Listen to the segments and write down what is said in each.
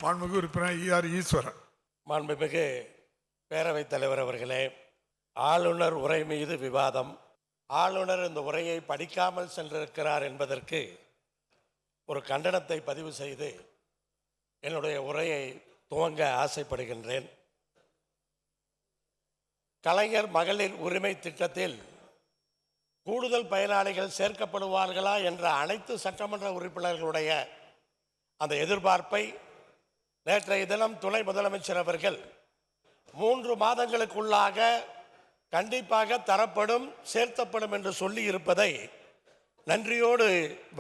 மாண்புமிகு உறுப்பினர் ஈஆர் ஈஸ்வரன். மாண்புமிகு பேரவைத் தலைவர் அவர்களே, ஆளுநர் உரை மீது விவாதம். ஆளுநர் இந்த உரையை படிக்காமல் சென்றிருக்கிறார் என்பதற்கு ஒரு கண்டனத்தை பதிவு செய்து என்னுடைய உரையை துவங்க ஆசைப்படுகின்றேன். கலைஞர் மகளிர் உரிமை திட்டத்தில் கூடுதல் பயனாளிகள் சேர்க்கப்படுவார்களா என்ற அனைத்து சட்டமன்ற உறுப்பினர்களுடைய அந்த எதிர்பார்ப்பை நேற்றைய தினம் துணை முதலமைச்சர் அவர்கள் 3 மாதங்களுக்குள்ளாக கண்டிப்பாக தரப்படும், சேர்த்தப்படும் என்று சொல்லி இருப்பதை நன்றியோடு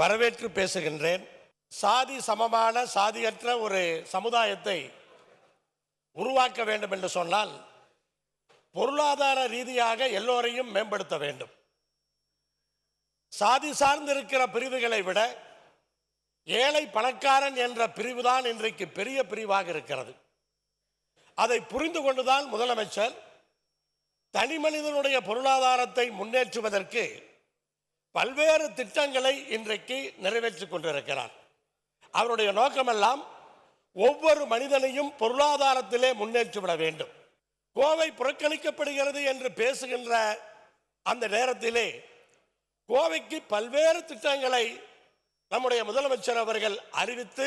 வரவேற்று பேசுகின்றேன். சாதி சமமான, சாதியற்ற ஒரு சமுதாயத்தை உருவாக்க வேண்டும் என்று சொன்னால் பொருளாதார ரீதியாக எல்லோரையும் மேம்படுத்த வேண்டும். சாதி சார்ந்திருக்கிற பிரிவுகளை விட ஏழை பணக்காரன் என்ற பிரிவுதான் இன்றைக்கு பெரிய பிரிவாக இருக்கிறது. அதை புரிந்து கொண்டுதான் முதலமைச்சர் தனி மனிதனுடைய பொருளாதாரத்தை முன்னேற்றுவதற்கு பல்வேறு திட்டங்களை இன்றைக்கு நிறைவேற்றிக் கொண்டிருக்கிறார். அவருடைய நோக்கமெல்லாம் ஒவ்வொரு மனிதனையும் பொருளாதாரத்திலே முன்னேற்றிவிட வேண்டும். கோவை புறக்கணிக்கப்படுகிறது என்று பேசுகின்ற அந்த நேரத்திலே கோவைக்கு பல்வேறு திட்டங்களை நம்முடைய முதலமைச்சர் அவர்கள் அறிவித்து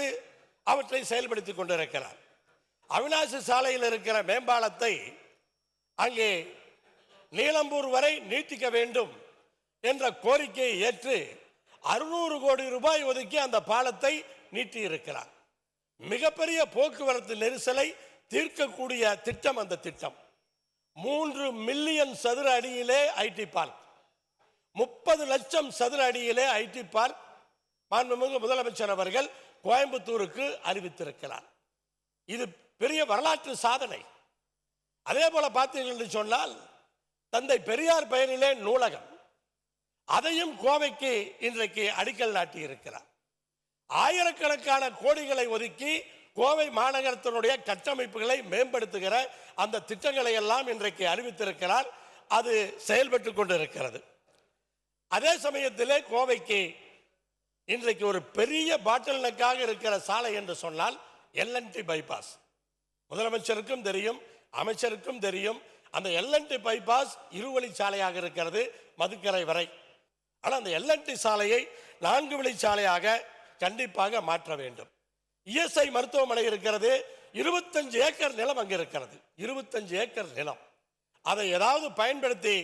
அவற்றை செயல்படுத்திக் கொண்டிருக்கிறார். அவிநாசி சாலையில் இருக்கிற மேம்பாலத்தை அங்கே நீலம்பூர் வரை நீட்டிக்க வேண்டும் என்ற கோரிக்கையை ஏற்று 600 கோடி ரூபாய் ஒதுக்கி அந்த பாலத்தை நீட்டி இருக்கிறார். மிகப்பெரிய போக்குவரத்து நெரிசலை தீர்க்கக்கூடிய திட்டம் அந்த திட்டம். 3 மில்லியன் சதுர அடியிலே ஐடி பார்க், 30 லட்சம் சதுர அடியிலே ஐடி பார்க் மாண்புமிகு முதலமைச்சர் அவர்கள் கோயம்புத்தூருக்கு அறிவித்திருக்கிறார். இது பெரிய வரலாற்று சாதனை. அதே போல பார்த்தீர்கள் என்று சொன்னால் தந்தை பெரியார் பெயரிலே நூலகம், அதையும் கோவைக்கு இன்றைக்கு அடிக்கல் நாட்டி இருக்கிறார். ஆயிரக்கணக்கான கோடிகளை ஒதுக்கி கோவை மாநகரத்தினுடைய கட்டமைப்புகளை மேம்படுத்துகிற அந்த திட்டங்களை எல்லாம் இன்றைக்கு அறிவித்திருக்கிறார். அது செயல்பட்டு கொண்டிருக்கிறது. அதே சமயத்திலே கோவைக்கு இன்றைக்கு ஒரு பெரிய பாட்டில் நெக்காக இருக்கிற சாலை என்று சொன்னால் எல்என்டி பைபாஸ். முதலமைச்சருக்கும் தெரியும், அமைச்சருக்கும் தெரியும். அந்த எல்என்டி பைபாஸ் இருவழி சாலையாக இருக்கிறது மதுக்கரை வரை. ஆனால் அந்த எல்என்டி சாலையை 4 வழி சாலையாக கண்டிப்பாக மாற்ற வேண்டும். இஎஸ்ஐ மருத்துவமனை இருக்கிறது, 25 ஏக்கர் நிலம் அங்கே இருக்கிறது. 25 ஏக்கர் நிலம் அதை ஏதாவது பயன்படுத்தி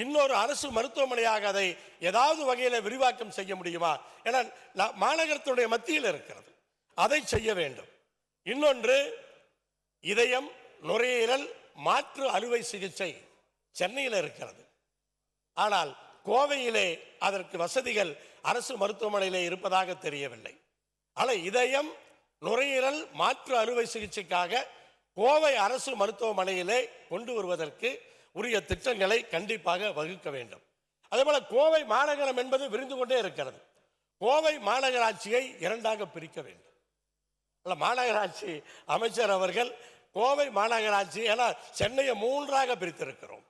இன்னொரு அரசு மருத்துவமனையாக அதை ஏதாவது வகையில் விரிவாக்கம் செய்ய முடியுமா? ஏன்னா மாநகரத்தினுடைய மத்தியில் இருக்கிறது, அதை செய்ய வேண்டும். இன்னொன்று, இதயம் நுரையீரல் மாற்று அறுவை சிகிச்சை சென்னையில் இருக்கிறது. ஆனால் கோவையிலே அதற்கு வசதிகள் அரசு மருத்துவமனையிலே இருப்பதாக தெரியவில்லை. ஆனால் இதயம் நுரையீரல் மாற்று அறுவை சிகிச்சைக்காக கோவை அரசு மருத்துவமனையிலே கொண்டு வருவதற்கு உரிய திட்டங்களை கண்டிப்பாக வகுக்க வேண்டும். அதேபோல கோவை மாநகரம் என்பது விரிந்து கொண்டே இருக்கிறது. கோவை மாநகராட்சியை 2ஆக பிரிக்க வேண்டும். மாநகராட்சி அமைச்சர் அவர்கள் கோவை மாநகராட்சி, ஏன்னா சென்னையை 3ஆக பிரித்திருக்கிறோம்,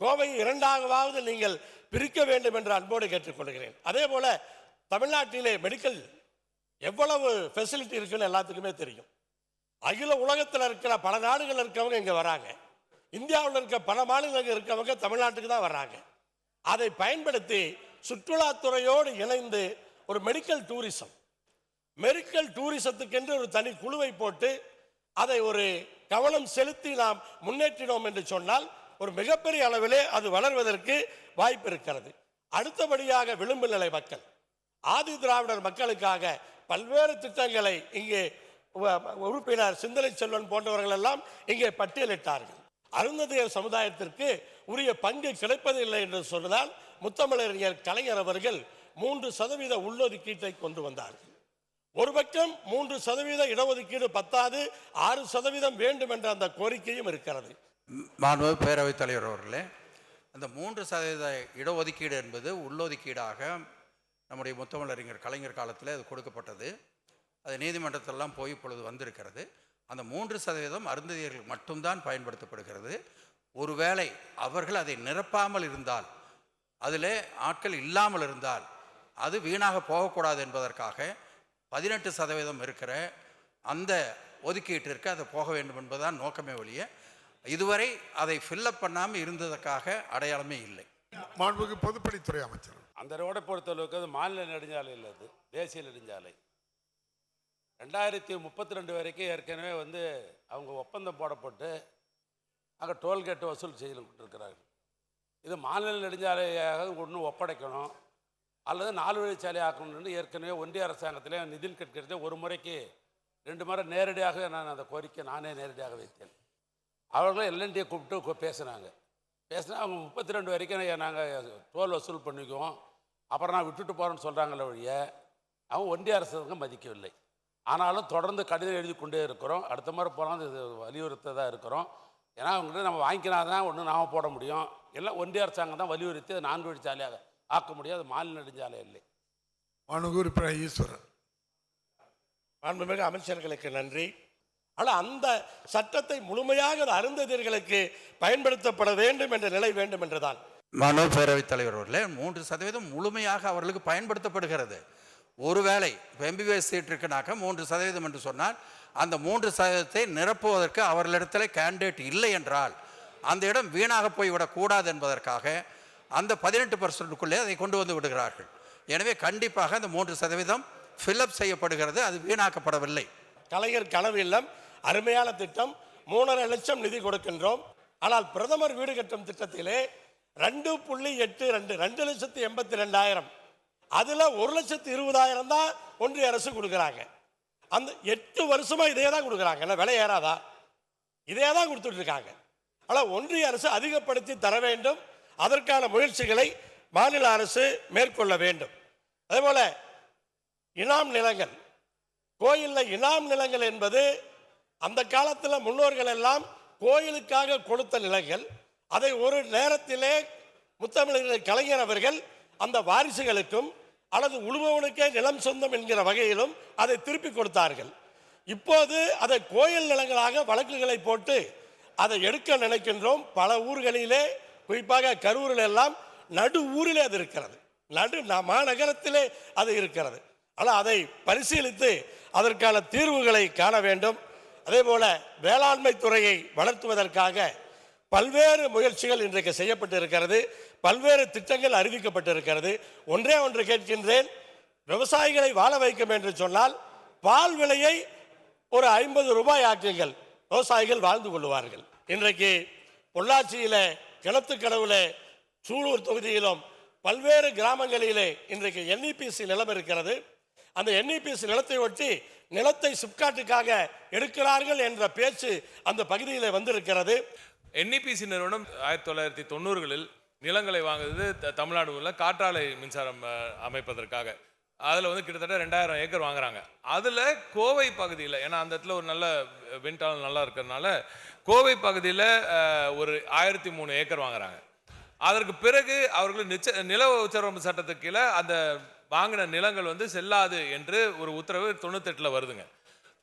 கோவை 2ஆகவாவது நீங்கள் பிரிக்க வேண்டும் என்று அன்போடு கேட்டுக்கொள்கிறேன். அதே போல தமிழ்நாட்டிலே மெடிக்கல் எவ்வளவு ஃபெசிலிட்டி இருக்குன்னு எல்லாத்துக்குமே தெரியும். அகில உலகத்தில் இருக்கிற பல நாடுகள் இருக்கவங்க இங்கே வராங்க. இந்தியாவில் இருக்க பல மாநிலங்கள் இருக்கவங்க தமிழ்நாட்டுக்கு தான் வர்றாங்க. அதை பயன்படுத்தி சுற்றுலாத்துறையோடு இணைந்து ஒரு மெடிக்கல் டூரிசத்துக்கென்று ஒரு தனி குழுவை போட்டு அதை ஒரு கவனம் செலுத்தி நாம் முன்னேற்றினோம் என்று சொன்னால் ஒரு மிகப்பெரிய அளவிலே அது வளர்வதற்கு வாய்ப்பு இருக்கிறது. அடுத்தபடியாக விளிம்பு நிலை மக்கள், ஆதி திராவிடர் மக்களுக்காக பல்வேறு திட்டங்களை இங்கே உறுப்பினர் சிந்தனை செல்வன் போன்றவர்கள் எல்லாம் இங்கே பட்டியலிட்டார்கள். அருந்ததியர் சமுதாயத்திற்கு உரிய பங்கு கிடைப்பதில்லை என்று சொன்னதால் முத்தமிழறிஞர் கலைஞர் அவர்கள் 3% உள்ளொதுக்கீட்டை கொண்டு வந்தார்கள். ஒரு பக்கம் 3% இடஒதுக்கீடு பத்தாது, 6% வேண்டும் என்ற அந்த கோரிக்கையும் இருக்கிறது. மாண்புமிகு பேரவைத் தலைவர் அவர்களே, அந்த 3% இடஒதுக்கீடு என்பது உள்ளொதுக்கீடாக நம்முடைய முத்தமிழறிஞர் கலைஞர் காலத்தில் அது கொடுக்கப்பட்டது. அது நீதிமன்றத்திலெல்லாம் போய் இப்பொழுது வந்திருக்கிறது. அந்த 3% அருந்ததியர்களுக்கு மட்டும்தான் பயன்படுத்தப்படுகிறது. ஒருவேளை அவர்கள் அதை நிரப்பாமல் இருந்தால், அதில் ஆட்கள் இல்லாமல் இருந்தால் அது வீணாக போகக்கூடாது என்பதற்காக 18% இருக்கிற அந்த ஒதுக்கீட்டிற்கு அதை போக வேண்டும் என்பதுதான் நோக்கமே ஒழிய இதுவரை அதை ஃபில்லப் பண்ணாமல் இருந்ததற்காக அடையாளமே இல்லை. மாண்புமிகு பொதுப்பணித்துறை அமைச்சர். அந்த ரோடை பொறுத்தளவுக்கு அது மாநில நெடுஞ்சாலை இல்லை, அது தேசிய நெடுஞ்சாலை. 2032 வரைக்கும் ஏற்கனவே அவங்க ஒப்பந்தம் போடப்பட்டு அங்கே டோல்கேட்டு வசூல் செய்து கொண்டிருக்கிறார்கள். இது மாநில நெடுஞ்சாலையாக ஒன்று ஒப்படைக்கணும் அல்லது 4 வழிச்சாலை ஆக்கணும்னு ஏற்கனவே ஒன்றிய அரசாங்கத்திலே நிதின் கட்கரி ஒரு முறைக்கு 2 முறை நேரடியாக நான் அந்த கோரிக்கை நானே நேரடியாக வைத்தேன். அவர்களும் எல்என்டியை கூப்பிட்டு பேசினா அவங்க 32 வரைக்கும் நாங்கள் டோல் வசூல் பண்ணிக்குவோம், அப்புறம் நான் விட்டுட்டு போகிறேன்னு சொல்கிறாங்களே ஒழிய அவங்க ஒன்றிய அரசாங்கம் மதிக்கவில்லை. ஆனாலும் தொடர்ந்து கடிதம் எழுதி கொண்டே இருக்கிறோம். அடுத்த முறை போனால் இது வலியுறுத்த தான் இருக்கிறோம். ஏன்னா அவங்ககிட்ட நம்ம வாங்கிக்கினா தான் ஒன்று நாம் போட முடியும், எல்லாம் ஒன்றிய அரசாங்கம் தான் வலியுறுத்தி அது 4 வழிச்சாலையாக ஆக்க முடியாது, மாநில நெடுஞ்சாலை இல்லை. மாண்புமிகு உறுப்பினர் ஈஸ்வரன். மாண்புமிகு அமைச்சர்களுக்கு நன்றி. ஆனால் அந்த சட்டத்தை முழுமையாக அது அருந்ததியர்களுக்கு பயன்படுத்தப்பட வேண்டும் என்ற நிலை வேண்டும் என்றுதான். மாண்பு பேரவைத் தலைவர் அவர்களே, 3% முழுமையாக அவர்களுக்கு பயன்படுத்தப்படுகிறது. ஒருவேளை எம்பிபிஎஸ் சீட் இருக்குனாக்கா 3% என்று சொன்னால் அந்த 3%ஐ நிரப்புவதற்கு அவர்களிடத்தில் கேண்டிடேட் இல்லை என்றால் அந்த இடம் வீணாக போய்விடக்கூடாது என்பதற்காக அந்த 18%க்குள்ளே அதை கொண்டு வந்து விடுகிறார்கள். எனவே கண்டிப்பாக அந்த 3% ஃபில்அப் செய்யப்படுகிறது, அது வீணாக்கப்படவில்லை. கலைஞர் கனவு இல்லம் அருமையான திட்டம், 3.5 லட்சம் நிதி கொடுக்கின்றோம். ஆனால் பிரதமர் வீடு கட்டும் திட்டத்திலே 2.82 2,82,000 அதில் 1,20,000 தான் ஒன்றிய அரசு கொடுக்குறாங்க. அந்த 8 வருஷமா இதே தான் கொடுக்குறாங்க. என்ன விலை ஏறாதா? இதே தான் கொடுத்துட்டு இருக்காங்க. ஆனால் ஒன்றிய அரசு அதிகப்படுத்தி தர வேண்டும், அதற்கான முயற்சிகளை மாநில அரசு மேற்கொள்ள வேண்டும். அதேபோல இனாம் நிலங்கள், கோயிலில் இனாம் நிலங்கள் என்பது அந்த காலத்தில் முன்னோர்கள் எல்லாம் கோயிலுக்காக கொடுத்த நிலங்கள். அதை ஒரு நேரத்திலே முத்தமிழர் கலைஞர் அவர்கள் அந்த வாரிசுகளுக்கும் அல்லது உழுபவனுக்கே நிலம் சொந்தம் என்கிற வகையிலும் அதை திருப்பி கொடுத்தார்கள். இப்போது அதை கோயில் நிலங்களாக வழக்குகளை போட்டு அதை எடுக்க நினைக்கின்றோம். பல ஊர்களிலே, குறிப்பாக கரூரில் எல்லாம் நடு ஊரிலே அது இருக்கிறது, மாநகரத்திலே அது இருக்கிறது. ஆனால் அதை பரிசீலித்து அதற்கான தீர்வுகளை காண வேண்டும். அதே போல வேளாண்மை துறையை வளர்த்துவதற்காக பல்வேறு முயற்சிகள் இன்றைக்கு செய்யப்பட்டு இருக்கிறது, பல்வேறு திட்டங்கள் அறிவிக்கப்பட்டிருக்கிறது. ஒன்றே ஒன்று கேட்கின்றேன், விவசாயிகளை வாழ வைக்கும் என்று சொன்னால் பால் விலையை ஒரு 50 ரூபாய் ஆக்குங்கள், விவசாயிகள் வாழ்ந்து கொள்வார்கள். இன்றைக்கு பொள்ளாச்சியில, கிணத்துக்கடவுல, சூலூர் தொகுதியிலும் பல்வேறு கிராமங்களிலே இன்றைக்கு NEPC நிலம் இருக்கிறது. அந்த NEPC நிலத்தை ஒட்டி நிலத்தை சிப்காட்டுக்காக எடுக்கிறார்கள் என்ற பேச்சு அந்த பகுதியில் வந்திருக்கிறது. NEPC நிறுவனம் 1990களில் நிலங்களை வாங்குறது தமிழ்நாடுல காற்றாலை மின்சாரம் அமைப்பதற்காக. அதில் கிட்டத்தட்ட 2000 ஏக்கர் வாங்குறாங்க. அதில் கோவை பகுதியில், ஏன்னா அந்த இடத்துல ஒரு நல்ல விண்டால் நல்லா இருக்கிறதுனால கோவை பகுதியில் ஒரு 1003 ஏக்கர் வாங்குறாங்க. அதற்கு பிறகு அவர்கள் நில உச்சவரம்பு சட்டத்துக்கு கீழே அந்த வாங்கின நிலங்கள் செல்லாது என்று ஒரு உத்தரவு 98ல் வருதுங்க.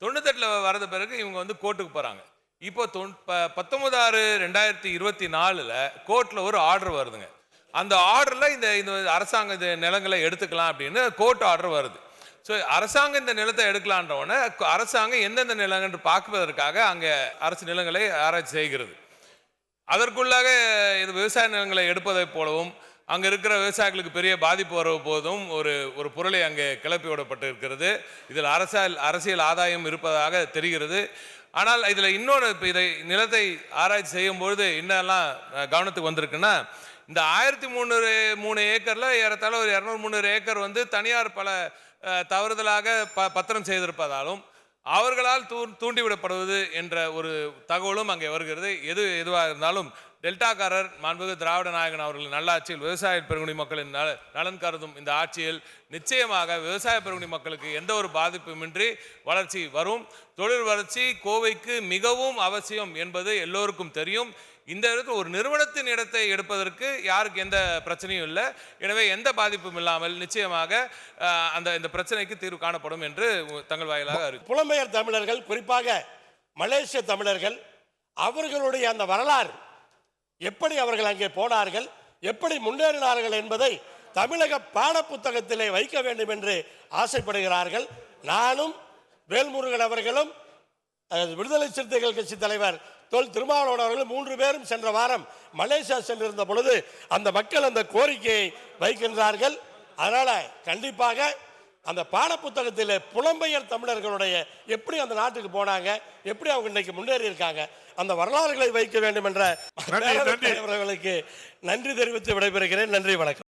98ல் வரது பிறகு இவங்க கோர்ட்டுக்கு போகிறாங்க. இப்போ 19/6/2024 கோர்ட்டில் ஒரு ஆர்டர் வருதுங்க. அந்த ஆர்டரில் இந்த அரசாங்கம் இந்த நிலங்களை எடுத்துக்கலாம் அப்படின்னு கோர்ட் ஆர்டர் வருது. ஸோ அரசாங்கம் இந்த நிலத்தை எடுக்கலான்றவுடனே அரசாங்கம் எந்தெந்த நிலங்கள் பார்ப்பதற்காக அங்கே அரசு நிலங்களை ஆராய்ச்சி செய்கிறது. அதற்குள்ளாக இது விவசாய நிலங்களை எடுப்பதை போலவும் அங்கே இருக்கிற விவசாயிகளுக்கு பெரிய பாதிப்பு வர போதும் ஒரு பொருளை அங்கே கிளப்பி விடப்பட்டு இருக்கிறது. இதில் அரசியல் ஆதாயம் இருப்பதாக தெரிகிறது. ஆனால் இதில் இன்னொன்று, இப்போ இதை நிலத்தை ஆராய்ச்சி செய்யும்பொழுது என்னெல்லாம் கவனத்துக்கு வந்திருக்குன்னா, இந்த 1003 ஏக்கரில் ஏறத்தாழ ஒரு 200-300 ஏக்கர் தனியார் பல தவறுதலாக பத்திரம் செய்திருப்பதாலும் அவர்களால் தூண்டிவிடப்படுவது என்ற ஒரு தகவலும் அங்கே வருகிறது. எதுவாக இருந்தாலும் டெல்டாக்காரர் மாண்புமிகு திராவிட நாயகன் அவர்கள் நல்லாட்சியில் விவசாய பெருங்குடி மக்களின் நலன் கருதும் இந்த ஆட்சியில் நிச்சயமாக விவசாய பெருங்குடி மக்களுக்கு எந்த ஒரு பாதிப்புமின்றி வளர்ச்சி வரும். தொழில் வளர்ச்சி கோவைக்கு மிகவும் அவசியம் என்பது எல்லோருக்கும் தெரியும். இந்த இடத்துல ஒரு நிறுவனத்தின் இடத்தை எடுப்பதற்கு யாருக்கு எந்த பிரச்சனையும் இல்லை. எனவே எந்த பாதிப்பும் இல்லாமல் நிச்சயமாக இந்த பிரச்சனைக்கு தீர்வு காணப்படும் என்று தங்கள் வாயிலாக அறிவித்தார். புலம்பெயர் தமிழர்கள், குறிப்பாக மலேசிய தமிழர்கள், அவர்களுடைய அந்த வரலாறு, எப்படி அவர்கள் அங்கே போனார்கள், எப்படி முன்னேறினார்கள் என்பதை தமிழக பாட புத்தகத்திலே வைக்க வேண்டும் என்று ஆசைப்படுகிறார்கள். நானும் வேல்முருகன் அவர்களும் விடுதலை சிறுத்தைகள் கட்சி தலைவர் தொல் திருமாவளவன் அவர்கள் 3 பேரும் சென்ற வாரம் மலேசியா சென்றிருந்த பொழுது அந்த மக்கள் அந்த கோரிக்கையை வைக்கின்றார்கள். அதனால கண்டிப்பாக அந்த பாடப்புத்தகத்தில் புலம்பெயர் தமிழர்களுடைய எப்படி அந்த நாட்டுக்கு போனாங்க, எப்படி அவங்க இன்னைக்கு முன்னேறி இருக்காங்க, அந்த வரலாறுகளை வைக்க வேண்டும் என்ற நன்றி, நன்றி. அவர்களுக்கு நன்றி தெரிவித்து விடைபெறுகிறேன். நன்றி, வணக்கம்.